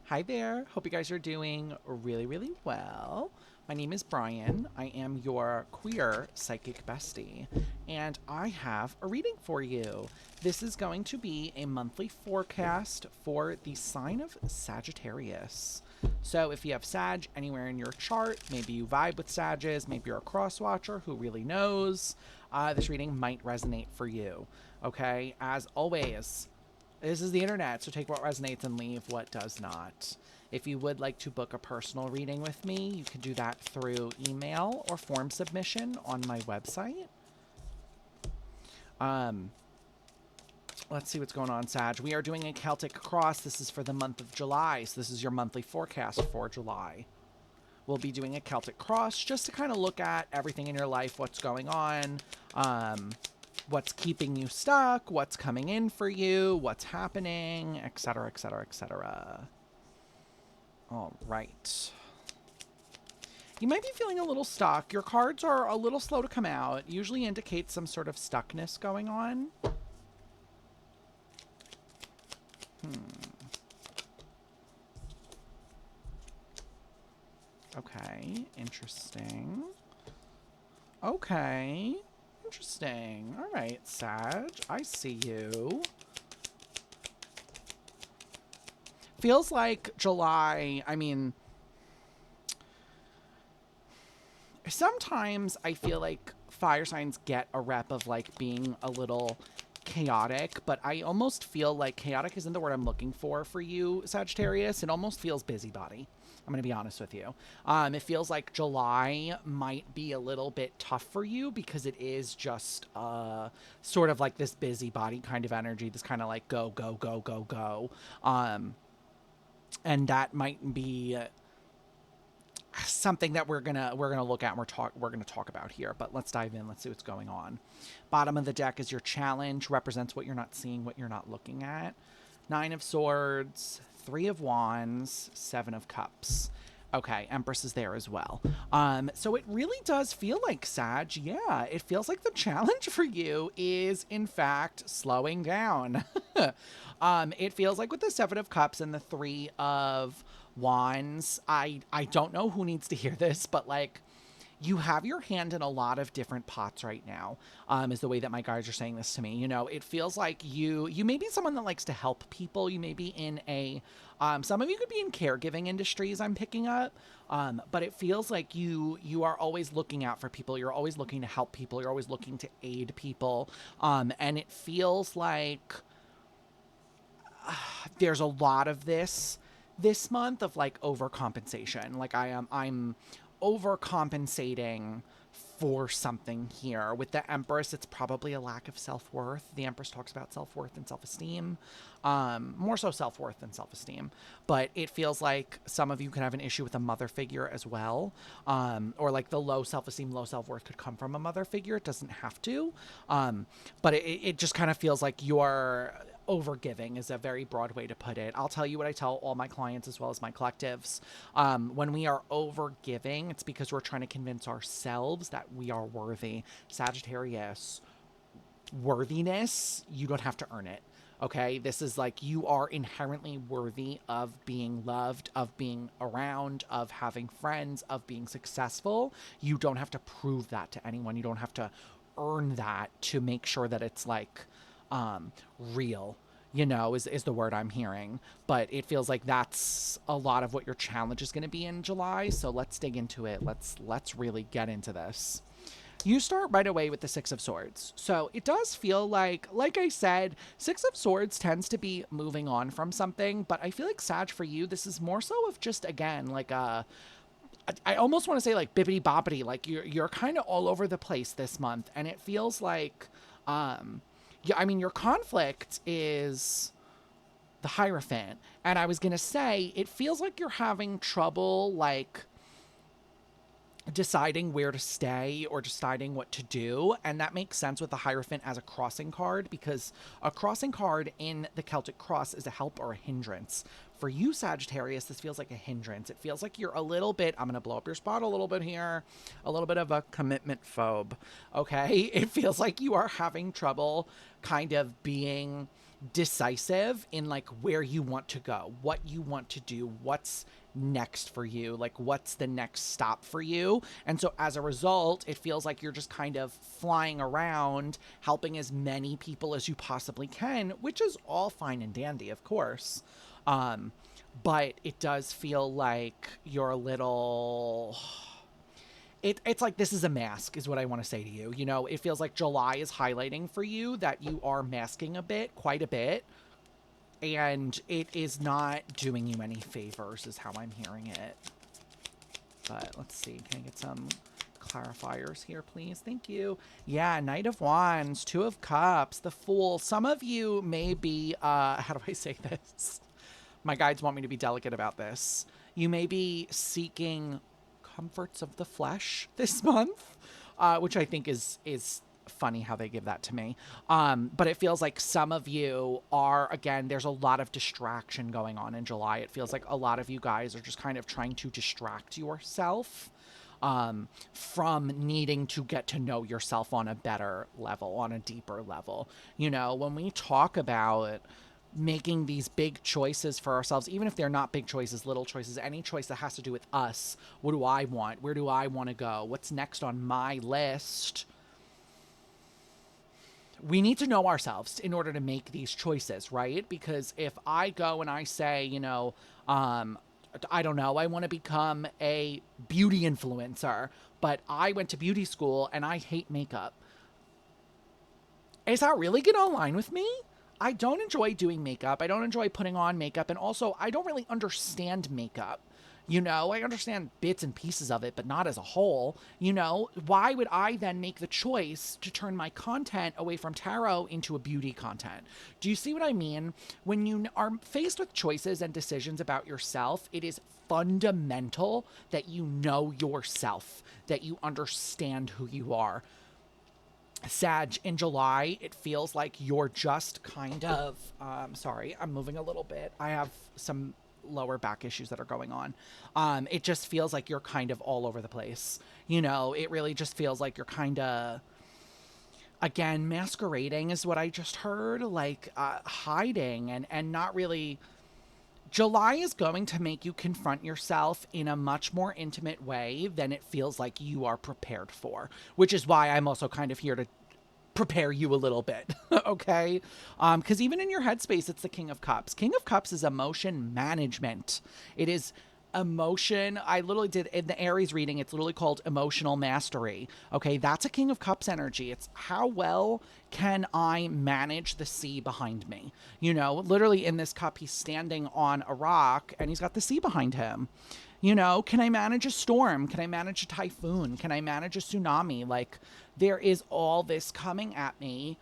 Hi there. Hope you guys are doing really, really well. My name is Brian. I am your queer psychic bestie, and I have a reading for you. This is going to be a monthly forecast for the sign of Sagittarius. So, if you have Sag anywhere in your chart, maybe you vibe with Sages, maybe you're a cross watcher, who really knows, this reading might resonate for you. Okay, as always, this is the internet, so take what resonates and leave what does not. If you would like to book a personal reading with me, you can do that through email or form submission on my website. Um, let's see what's going on, Sag. We are doing a Celtic cross. This is for the month of July, so this is your monthly forecast for July. We'll be doing a Celtic cross just to kind of look at everything in your life, what's going on, what's keeping you stuck, what's coming in for you, what's happening, etc., etc., etc. All right. You might be feeling a little stuck. Your cards are a little slow to come out. Usually indicates some sort of stuckness going on. Okay, interesting. Okay, interesting. All right, Sag, I see you. Feels like July, I mean, sometimes I feel like fire signs get a rep of like being a little chaotic, but I almost feel like chaotic isn't the word I'm looking for you, Sagittarius. It almost feels busybody. I'm going to be honest with you. It feels like July might be a little bit tough for you because it is just sort of like this busybody kind of energy, this kind of like go, go, go, go, go. And that might be something that we're gonna look at and we're gonna talk about here. But let's dive in. Let's see what's going on. Bottom of the deck is your challenge, represents what you're not seeing, what you're not looking at. 9 of Swords, 3 of Wands, 7 of Cups. Okay, Empress is there as well. So it really does feel like, Sag, yeah, it feels like the challenge for you is, in fact, slowing down. It feels like with the 7 of Cups and the 3 of Wands, I don't know who needs to hear this, but like, you have your hand in a lot of different pots right now, is the way that my guides are saying this to me. You know, it feels like you may be someone that likes to help people. You may be in a, some of you could be in caregiving industries, I'm picking up, but it feels like you are always looking out for people. You're always looking to help people. You're always looking to aid people. And it feels like there's a lot of this month of like overcompensation. Like I'm overcompensating for something here. With the Empress, it's probably a lack of self-worth. The Empress talks about self-worth and self-esteem. More so self-worth than self-esteem. But it feels like some of you could have an issue with a mother figure as well. Or like the low self-esteem, low self-worth could come from a mother figure. It doesn't have to. But it just kind of feels like you're overgiving is a very broad way to put it. I'll tell you what I tell all my clients as well as my collectives. When we are overgiving, it's because we're trying to convince ourselves that we are worthy. Sagittarius, worthiness, you don't have to earn it. Okay, this is like you are inherently worthy of being loved, of being around, of having friends, of being successful. You don't have to prove that to anyone. You don't have to earn that to make sure that it's like real, you know, is the word I'm hearing. But it feels like that's a lot of what your challenge is going to be in July. So let's dig into it. Let's really get into this. You start right away with the 6 of Swords. So it does feel like I said, 6 of Swords tends to be moving on from something, but I feel like, Sag, for you, this is more so of just, again, like I almost want to say like bippity boppity, like you're kind of all over the place this month. And it feels like, yeah, I mean, your conflict is the Hierophant. And I was going to say, it feels like you're having trouble, like, deciding where to stay or deciding what to do. And that makes sense with the Hierophant as a crossing card, because a crossing card in the Celtic cross is a help or a hindrance. For you, Sagittarius, this feels like a hindrance. It feels like you're a little bit, I'm going to blow up your spot a little bit here, a little bit of a commitment phobe, okay? It feels like you are having trouble kind of being decisive in like where you want to go, what you want to do, what's next for you, like what's the next stop for you. And so as a result, it feels like you're just kind of flying around, helping as many people as you possibly can, which is all fine and dandy, of course. But it does feel like you're a little it's like this is a mask is what I want to say to you. You know, it feels like July is highlighting for you that you are masking a bit, quite a bit, and it is not doing you any favors is how I'm hearing it. But let's see. Can I get some clarifiers here, please? Thank you. Yeah, Knight of Wands, Two of Cups, the Fool. Some of you may be, how do I say this? My guides want me to be delicate about this. You may be seeking comforts of the flesh this month, which I think is funny how they give that to me. But it feels like some of you are, again, there's a lot of distraction going on in July. It feels like a lot of you guys are just kind of trying to distract yourself from needing to get to know yourself on a better level, on a deeper level. You know, when we talk about making these big choices for ourselves, even if they're not big choices, little choices, any choice that has to do with us. What do I want? Where do I want to go? What's next on my list? We need to know ourselves in order to make these choices, right? Because if I go and I say, you know, I don't know, I want to become a beauty influencer, but I went to beauty school and I hate makeup. Is that really going to align with me? I don't enjoy doing makeup. I don't enjoy putting on makeup. And also, I don't really understand makeup. You know, I understand bits and pieces of it, but not as a whole. You know, why would I then make the choice to turn my content away from tarot into a beauty content? Do you see what I mean? When you are faced with choices and decisions about yourself, it is fundamental that you know yourself, that you understand who you are. Sag, in July, it feels like you're just kind of, sorry, I'm moving a little bit. I have some lower back issues that are going on. It just feels like you're kind of all over the place. You know, it really just feels like you're kind of, again, masquerading is what I just heard, like hiding and not really. July is going to make you confront yourself in a much more intimate way than it feels like you are prepared for, which is why I'm also kind of here to prepare you a little bit, okay? Because even in your headspace, it's the King of Cups. King of Cups is emotion management. It is emotion. I literally did in the Aries reading, it's literally called emotional mastery. Okay, that's a King of Cups energy. It's how well can I manage the sea behind me? You know, literally in this cup, he's standing on a rock and he's got the sea behind him. You know, can I manage a storm? Can I manage a typhoon? Can I manage a tsunami? Like, there is all this coming at me.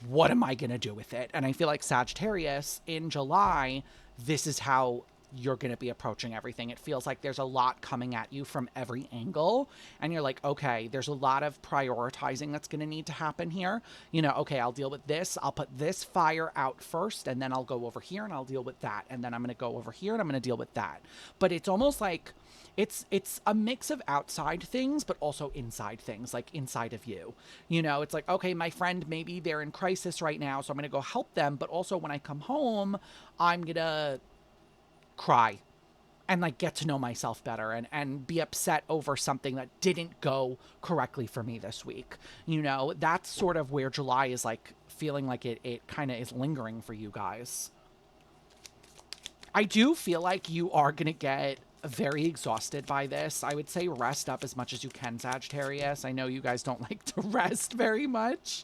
What am I going to do with it? And I feel like Sagittarius in July, this is how you're going to be approaching everything. It feels like there's a lot coming at you from every angle. And you're like, okay, there's a lot of prioritizing that's going to need to happen here. You know, okay, I'll deal with this. I'll put this fire out first, and then I'll go over here and I'll deal with that. And then I'm going to go over here and I'm going to deal with that. But it's almost like it's a mix of outside things, but also inside things, like inside of you. You know, it's like, okay, my friend, maybe they're in crisis right now, so I'm going to go help them. But also when I come home, I'm going to cry and like get to know myself better and be upset over something that didn't go correctly for me this week. You know, that's sort of where July is like feeling like it kind of is lingering for you guys. I do feel like you are going to get very exhausted by this. I would say rest up as much as you can, Sagittarius. I know you guys don't like to rest very much.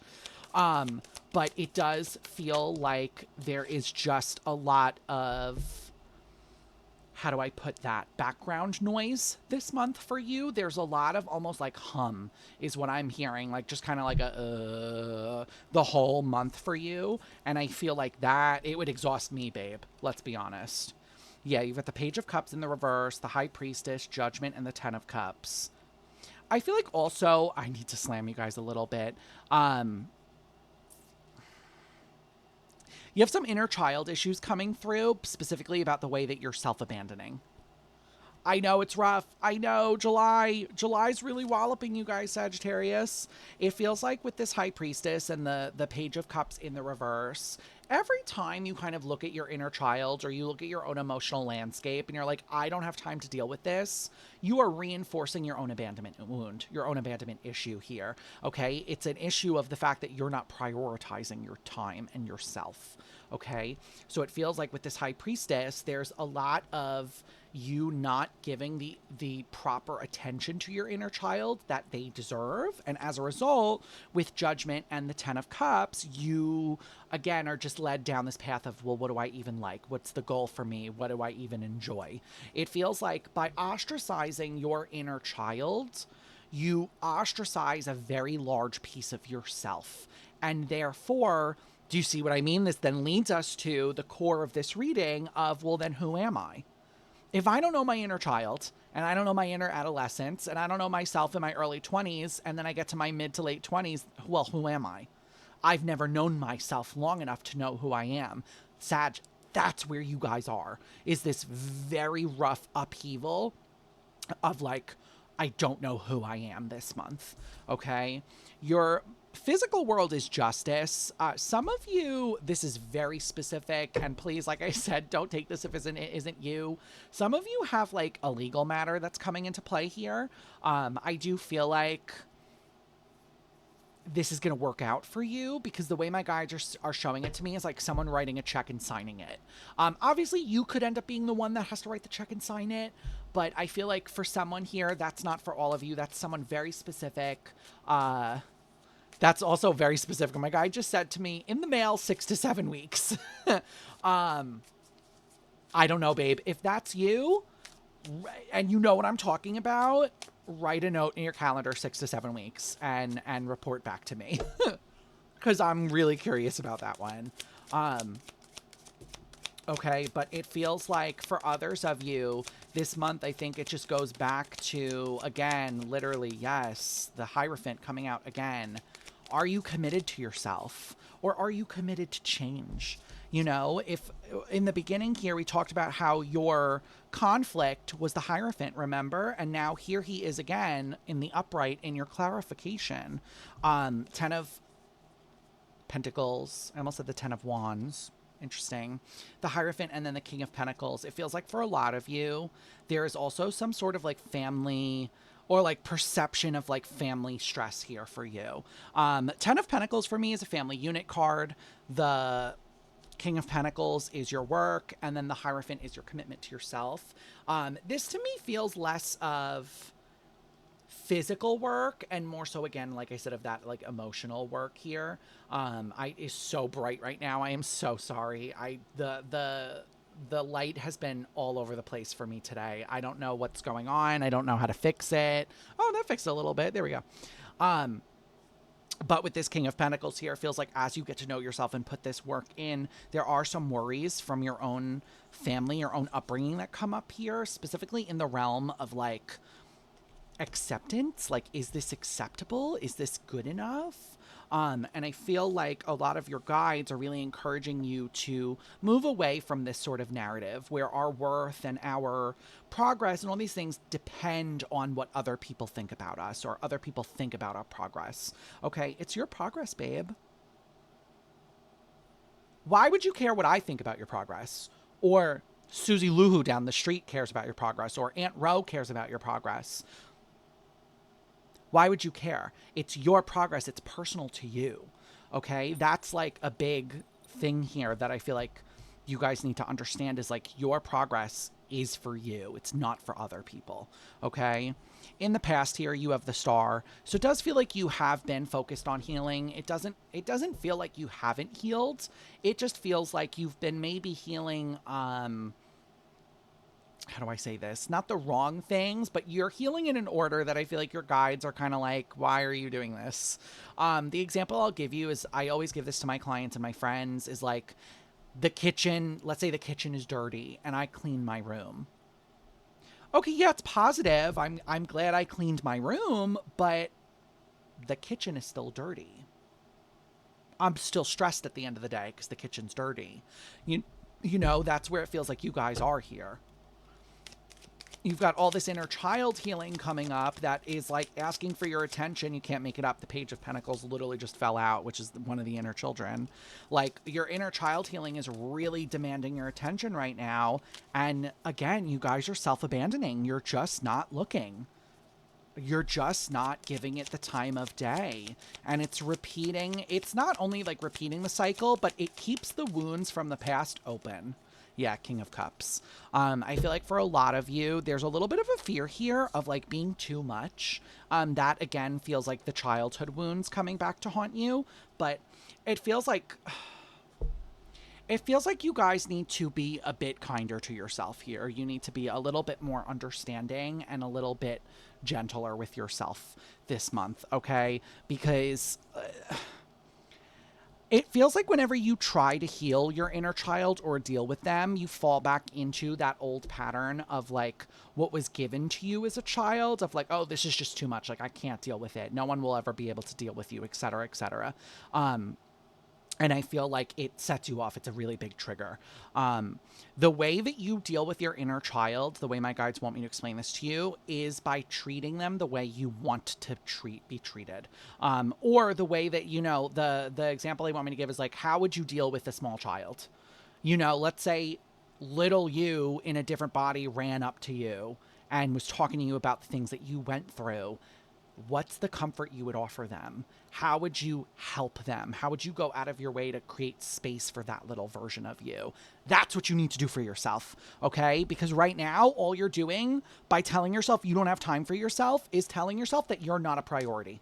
But it does feel like there is just a lot of, how do I put that, background noise this month for you. There's a lot of almost like hum is what I'm hearing, like just kind of like the whole month for you. And I feel like that it would exhaust me, babe. Let's be honest. Yeah, you've got the Page of Cups in the reverse, the High Priestess, Judgment, and the Ten of Cups. I feel like also, I need to slam you guys a little bit. You have some inner child issues coming through, specifically about the way that you're self-abandoning. I know it's rough. I know July's really walloping you guys, Sagittarius. It feels like with this High Priestess and the Page of Cups in the reverse, every time you kind of look at your inner child or you look at your own emotional landscape and you're like, I don't have time to deal with this, you are reinforcing your own abandonment wound, your own abandonment issue here. Okay. It's an issue of the fact that you're not prioritizing your time and yourself. Okay. So it feels like with this high priestess, there's a lot of you not giving the proper attention to your inner child that they deserve, and as a result, with judgment and the 10 of cups, you again are just led down this path of, well, what do I even like? What's the goal for me? What do I even enjoy? It feels like by ostracizing your inner child, you ostracize a very large piece of yourself, and therefore, do you see what I mean? This then leads us to the core of this reading of, well, then who am I? If I don't know my inner child, and I don't know my inner adolescence, and I don't know myself in my early 20s, and then I get to my mid to late 20s, well, who am I? I've never known myself long enough to know who I am. Sag, that's where you guys are, is this very rough upheaval of like, I don't know who I am this month, okay? Your physical world is justice. Some of you, this is very specific, and please, like I said, don't take this if it isn't you. Some of you have like a legal matter that's coming into play here. I do feel like this is going to work out for you because the way my guides are showing it to me is like someone writing a check and signing it. Obviously, you could end up being the one that has to write the check and sign it, but I feel like for someone here, that's not for all of you. That's someone very specific. That's also very specific. My guy just said to me, in the mail, 6 to 7 weeks. I don't know, babe. If that's you, and you know what I'm talking about, write a note in your calendar 6 to 7 weeks and report back to me. Because I'm really curious about that one. Okay, but it feels like for others of you, this month, I think it just goes back to, again, literally, yes, the Hierophant coming out again. Are you committed to yourself, or are you committed to change? You know, if in the beginning here, we talked about how your conflict was the Hierophant, remember? And now here he is again in the upright in your clarification. 10 of Pentacles. I almost said the 10 of Wands. Interesting. The Hierophant and then the King of Pentacles. It feels like for a lot of you, there is also some sort of like family or like perception of like family stress here for you. 10 of Pentacles for me is a family unit card. The King of Pentacles is your work, and then the Hierophant is your commitment to yourself. This to me feels less of physical work and more so, again, like I said, of that like emotional work here. Is so bright right now. I am so sorry. The light has been all over the place for me today. I don't know what's going on. I don't know how to fix it. Oh, that fixed it a little bit. There we go. But with this King of Pentacles here, it feels like as you get to know yourself and put this work in, there are some worries from your own family, your own upbringing that come up here, specifically in the realm of like acceptance. Like, is this acceptable? Is this good enough? And I feel like a lot of your guides are really encouraging you to move away from this sort of narrative where our worth and our progress and all these things depend on what other people think about us or other people think about our progress. Okay, it's your progress, babe. Why would you care what I think about your progress? Or Susie Luhu down the street cares about your progress, or Aunt Ro cares about your progress. Why would you care? It's your progress. It's personal to you. Okay? That's like a big thing here that I feel like you guys need to understand is like your progress is for you. It's not for other people. Okay? In the past here, you have the Star. So it does feel like you have been focused on healing. It doesn't feel like you haven't healed. It just feels like you've been maybe healing, how do I say this? Not the wrong things, but you're healing in an order that I feel like your guides are kind of like, why are you doing this? The example I'll give you is, I always give this to my clients and my friends, is like the kitchen. Let's say the kitchen is dirty and I clean my room. Okay, yeah, it's positive. I'm glad I cleaned my room, but the kitchen is still dirty. I'm still stressed at the end of the day because the kitchen's dirty. You know, that's where it feels like you guys are here. You've got all this inner child healing coming up that is like asking for your attention. You can't make it up. The Page of Pentacles literally just fell out, which is one of the inner children. Like, your inner child healing is really demanding your attention right now. And again, you guys are self-abandoning. You're just not looking. You're just not giving it the time of day. And it's repeating. It's not only like repeating the cycle, but it keeps the wounds from the past open. Yeah, King of Cups. I feel like for a lot of you, there's a little bit of a fear here of like being too much. That again feels like the childhood wounds coming back to haunt you. But it feels like you guys need to be a bit kinder to yourself here. You need to be a little bit more understanding and a little bit gentler with yourself this month, okay? Because it feels like whenever you try to heal your inner child or deal with them, you fall back into that old pattern of like what was given to you as a child of like, oh, this is just too much. Like, I can't deal with it. No one will ever be able to deal with you, et cetera, et cetera. And I feel like it sets you off. It's a really big trigger. The way that you deal with your inner child, the way my guides want me to explain this to you, is by treating them the way you want to be treated. Or the way that, you know, the example they want me to give is like, how would you deal with a small child? You know, let's say little you in a different body ran up to you and was talking to you about the things that you went through. What's the comfort you would offer them? How would you help them? How would you go out of your way to create space for that little version of you? That's what you need to do for yourself, okay? Because right now, all you're doing by telling yourself you don't have time for yourself is telling yourself that you're not a priority.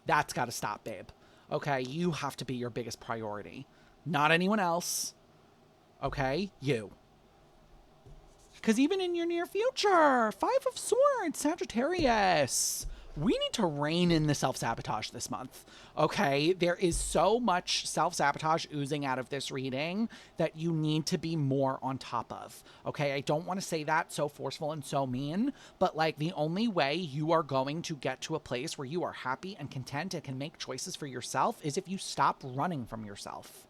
That's got to stop, babe, okay? You have to be your biggest priority, not anyone else, okay? You. Because even in your near future, 5 of Swords, Sagittarius, we need to rein in the self-sabotage this month, okay? There is so much self-sabotage oozing out of this reading that you need to be more on top of, okay? I don't want to say that so forceful and so mean, but like the only way you are going to get to a place where you are happy and content and can make choices for yourself is if you stop running from yourself.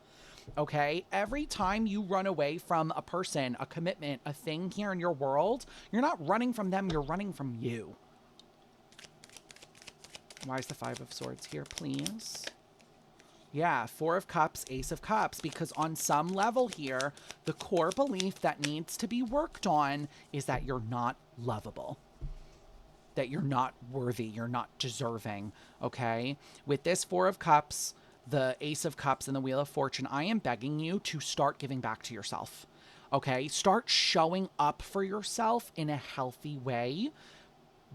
Okay, every time you run away from a person, a commitment, a thing here in your world, you're not running from them, you're running from you. Why is the 5 of Swords here, please? Yeah, 4 of Cups, Ace of Cups, because on some level here, the core belief that needs to be worked on is that you're not lovable. That you're not worthy, you're not deserving, okay? With this 4 of Cups, the Ace of Cups, and the Wheel of Fortune, I am begging you to start giving back to yourself, okay? Start showing up for yourself in a healthy way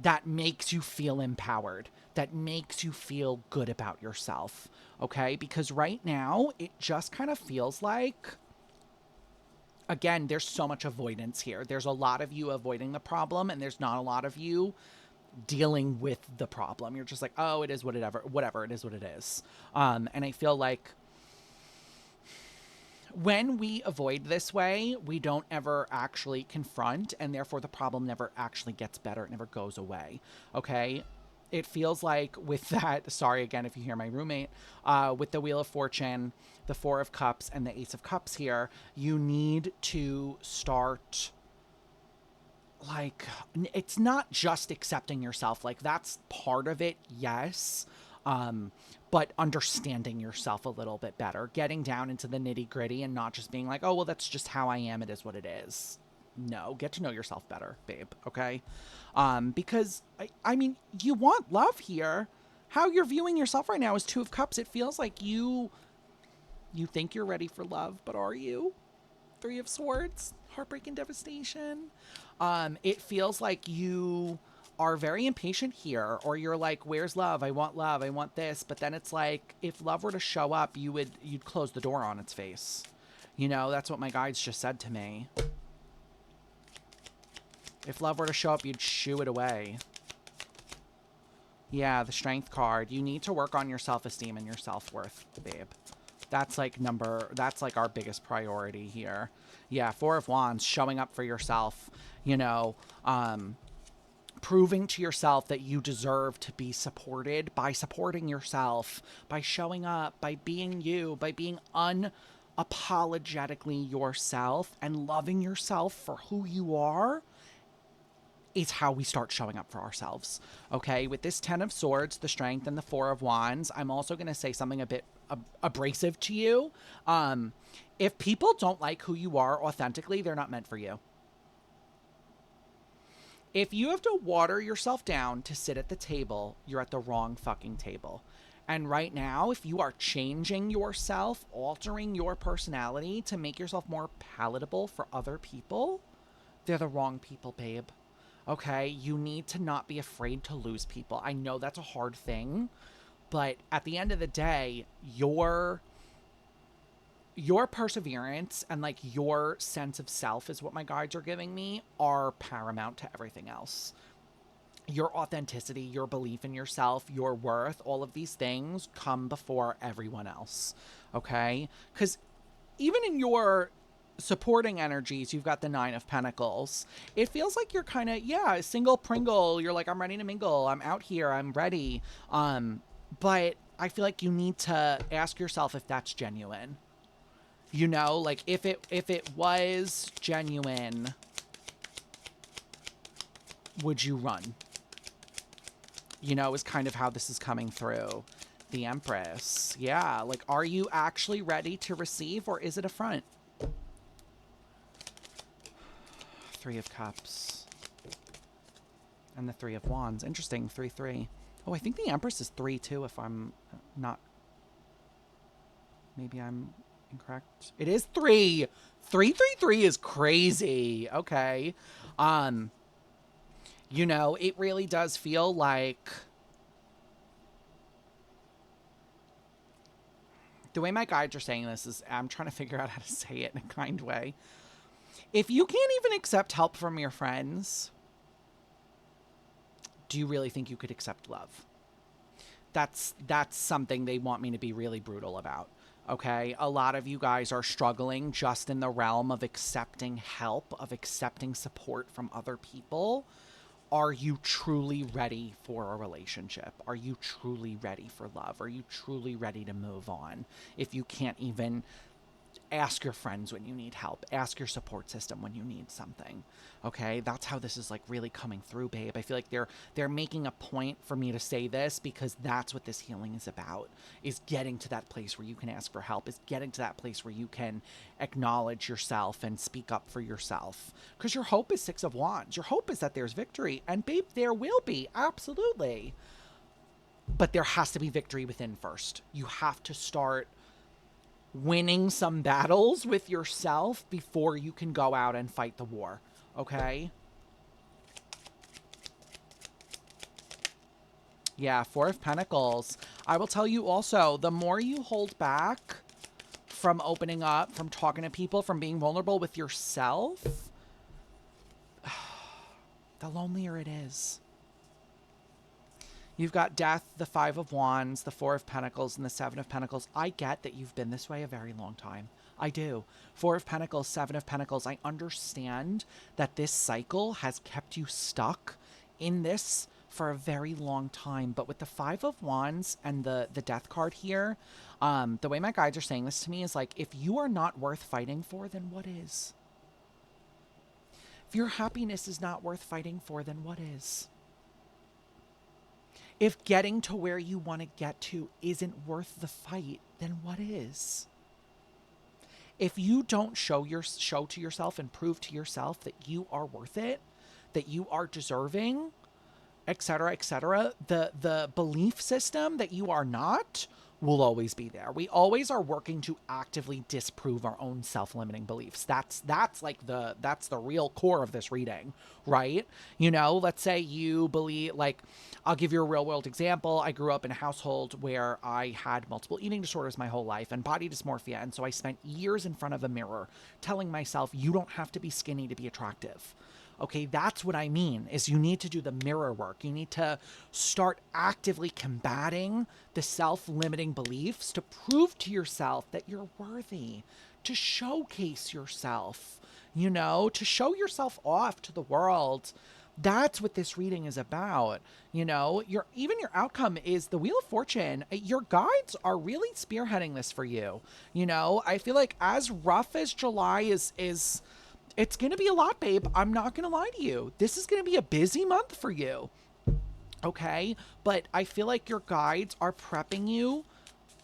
that makes you feel empowered, that makes you feel good about yourself, okay? Because right now, it just kind of feels like, again, there's so much avoidance here. There's a lot of you avoiding the problem, and there's not a lot of you dealing with the problem. You're just like, oh, it is whatever, it is what it is. And I feel like when we avoid this way, we don't ever actually confront, and therefore the problem never actually gets better. It never goes away. Okay. It feels like with that, sorry again if you hear my roommate, with the Wheel of Fortune, the 4 of Cups, and the Ace of Cups here, you need to start, like, it's not just accepting yourself. Like, that's part of it, yes. But understanding yourself a little bit better, getting down into the nitty gritty and not just being like, oh, well, that's just how I am. It is what it is. No, get to know yourself better, babe. Okay. Because I mean, you want love here. How you're viewing yourself right now is 2 of Cups. It feels like you think you're ready for love, but are you? 3 of Swords, heartbreak and devastation. It feels like you are very impatient here, or you're like, where's love? I want this. But then it's like, if love were to show up, you'd close the door on its face. You know, that's what my guides just said to me. If love were to show up, you'd shoo it away. Yeah, the Strength card. You need to work on your self-esteem and your self-worth, babe. That's like our biggest priority here. Yeah, 4 of Wands, showing up for yourself, you know, proving to yourself that you deserve to be supported by supporting yourself, by showing up, by being you, by being unapologetically yourself and loving yourself for who you are is how we start showing up for ourselves. Okay, with this 10 of Swords, the Strength, and the 4 of Wands, I'm also going to say something a bit abrasive to you. If people don't like who you are authentically, they're not meant for you. If you have to water yourself down to sit at the table, you're at the wrong fucking table. And right now, if you are changing yourself, altering your personality to make yourself more palatable for other people, they're the wrong people, babe. Okay? You need to not be afraid to lose people. I know that's a hard thing, but at the end of the day, your perseverance and like your sense of self is what my guides are giving me are paramount to everything else. Your authenticity, your belief in yourself, your worth, all of these things come before everyone else. Okay? Because even in your supporting energies, you've got the 9 of Pentacles. It feels like you're kind of, yeah, single Pringle. You're like, I'm ready to mingle. I'm out here. I'm ready. But I feel like you need to ask yourself if that's genuine. You know, like if it was genuine, would you run? You know, is kind of how this is coming through. The Empress. Yeah, like, are you actually ready to receive, or is it a front? 3 of Cups. And the 3 of Wands. Interesting, 3-3. Oh, I think the Empress is 3 too, if I'm not... Maybe I'm incorrect. It is 3. 333 is crazy. Okay. You know, it really does feel like... The way my guides are saying this is, I'm trying to figure out how to say it in a kind way. If you can't even accept help from your friends, do you really think you could accept love? That's something they want me to be really brutal about. Okay? A lot of you guys are struggling just in the realm of accepting help, of accepting support from other people. Are you truly ready for a relationship? Are you truly ready for love? Are you truly ready to move on? If you can't even ask your friends when you need help, ask your support system when you need something. Okay? That's how this is like really coming through, babe. I feel like they're making a point for me to say this because that's what this healing is about, is getting to that place where you can ask for help, is getting to that place where you can acknowledge yourself and speak up for yourself. Because your hope is 6 of Wands. Your hope is that there's victory. And babe, there will be. Absolutely. But there has to be victory within first. You have to start winning some battles with yourself before you can go out and fight the war. Okay? Yeah, 4 of Pentacles. I will tell you also, the more you hold back from opening up, from talking to people, from being vulnerable with yourself, the lonelier it is. You've got Death, the 5 of Wands, the 4 of Pentacles, and the 7 of Pentacles. I get that you've been this way a very long time. I do. 4 of Pentacles, 7 of Pentacles. I understand that this cycle has kept you stuck in this for a very long time. But with the 5 of Wands and the Death card here, the way my guides are saying this to me is like, if you are not worth fighting for, then what is? If your happiness is not worth fighting for, then what is? If getting to where you want to get to isn't worth the fight, then what is? If you don't show to yourself and prove to yourself that you are worth it, that you are deserving, etc., the belief system that you are not will always be there. We always are working to actively disprove our own self-limiting beliefs. That's the real core of this reading, right? You know, let's say you believe, like, I'll give you a real world example. I grew up in a household where I had multiple eating disorders my whole life and body dysmorphia. And so I spent years in front of a mirror telling myself, you don't have to be skinny to be attractive. Okay, that's what I mean, is you need to do the mirror work. You need to start actively combating the self-limiting beliefs to prove to yourself that you're worthy, to showcase yourself, you know, to show yourself off to the world. That's what this reading is about. You know, your outcome is the Wheel of Fortune. Your guides are really spearheading this for you. You know, I feel like as rough as July is It's going to be a lot, babe. I'm not going to lie to you. This is going to be a busy month for you. Okay? But I feel like your guides are prepping you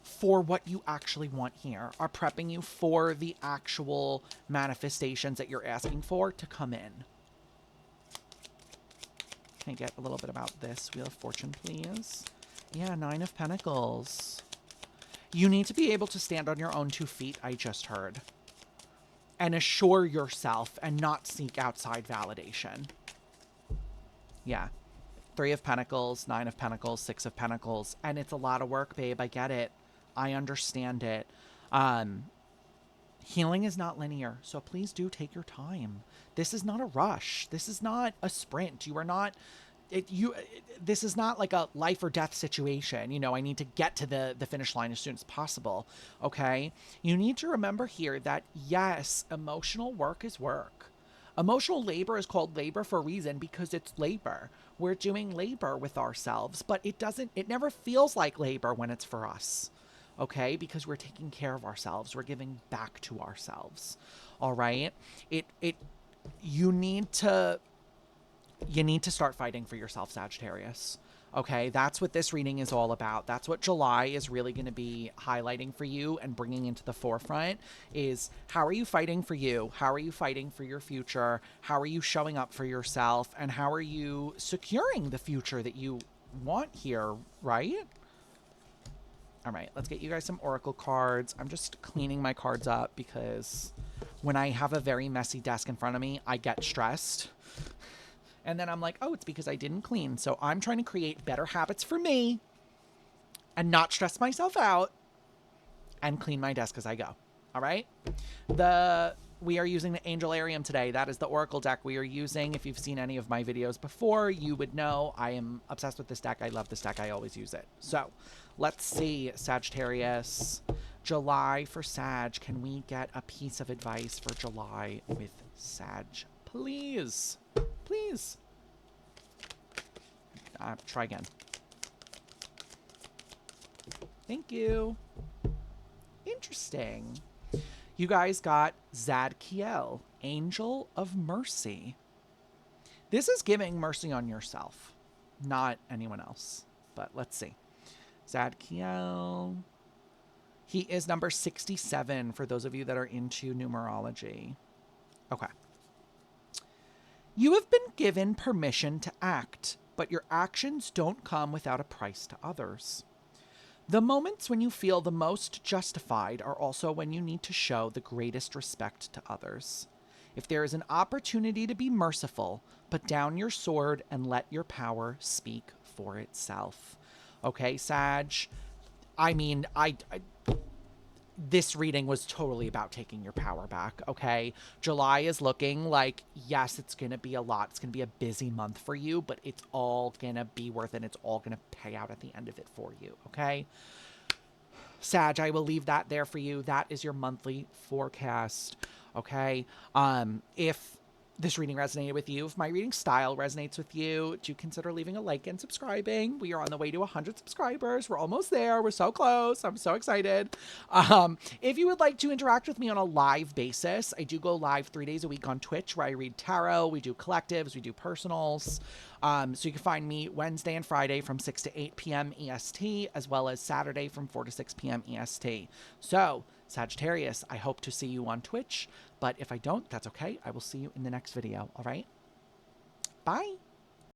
for what you actually want here, are prepping you for the actual manifestations that you're asking for to come in. Can I get a little bit about this Wheel of Fortune, please? Yeah, 9 of Pentacles. You need to be able to stand on your own 2 feet, I just heard. And assure yourself and not seek outside validation. Yeah. 3 of Pentacles, 9 of Pentacles, 6 of Pentacles. And it's a lot of work, babe. I get it. I understand it. Healing is not linear, so please do take your time. This is not a rush. This is not a sprint. You are not... this is not like a life or death situation. You know, I need to get to the finish line as soon as possible. Okay? You need to remember here that, yes, emotional work is work. Emotional labor is called labor for a reason because it's labor. We're doing labor with ourselves, but it never feels like labor when it's for us. Okay? Because we're taking care of ourselves. We're giving back to ourselves. All right? You need to start fighting for yourself, Sagittarius. Okay? That's what this reading is all about. That's what July is really going to be highlighting for you and bringing into the forefront is how are you fighting for you? How are you fighting for your future? How are you showing up for yourself? And how are you securing the future that you want here, right? All right, let's get you guys some oracle cards. I'm just cleaning my cards up because when I have a very messy desk in front of me, I get stressed. And then I'm like, oh, it's because I didn't clean. So I'm trying to create better habits for me and not stress myself out and clean my desk as I go. All right? We are using the Angelarium today. That is the oracle deck we are using. If you've seen any of my videos before, you would know I am obsessed with this deck. I love this deck. I always use it. So let's see, Sagittarius. July for Sag. Can we get a piece of advice for July with Sag? Please. Please. Try again. Thank you. Interesting. You guys got Zadkiel, Angel of Mercy. This is giving mercy on yourself, not anyone else. But let's see. Zadkiel. He is number 67 for those of you that are into numerology. Okay. You have been given permission to act, but your actions don't come without a price to others. The moments when you feel the most justified are also when you need to show the greatest respect to others. If there is an opportunity to be merciful, put down your sword and let your power speak for itself. Okay, Sag? I mean, this reading was totally about taking your power back, okay? July is looking like, yes, it's going to be a lot. It's going to be a busy month for you, but it's all going to be worth it. It's all going to pay out at the end of it for you, okay? Sag, I will leave that there for you. That is your monthly forecast, okay? If this reading resonated with you, if my reading style resonates with you, do consider leaving a like and subscribing. We are on the way to 100 subscribers. We're almost there. We're so close. I'm so excited. If you would like to interact with me on a live basis, I do go live 3 days a week on Twitch where I read tarot. We do collectives. We do personals. So you can find me Wednesday and Friday from 6 to 8 p.m. EST, as well as Saturday from 4 to 6 p.m. EST. So, Sagittarius, I hope to see you on Twitch, but if I don't, that's okay. I will see you in the next video, all right? Bye!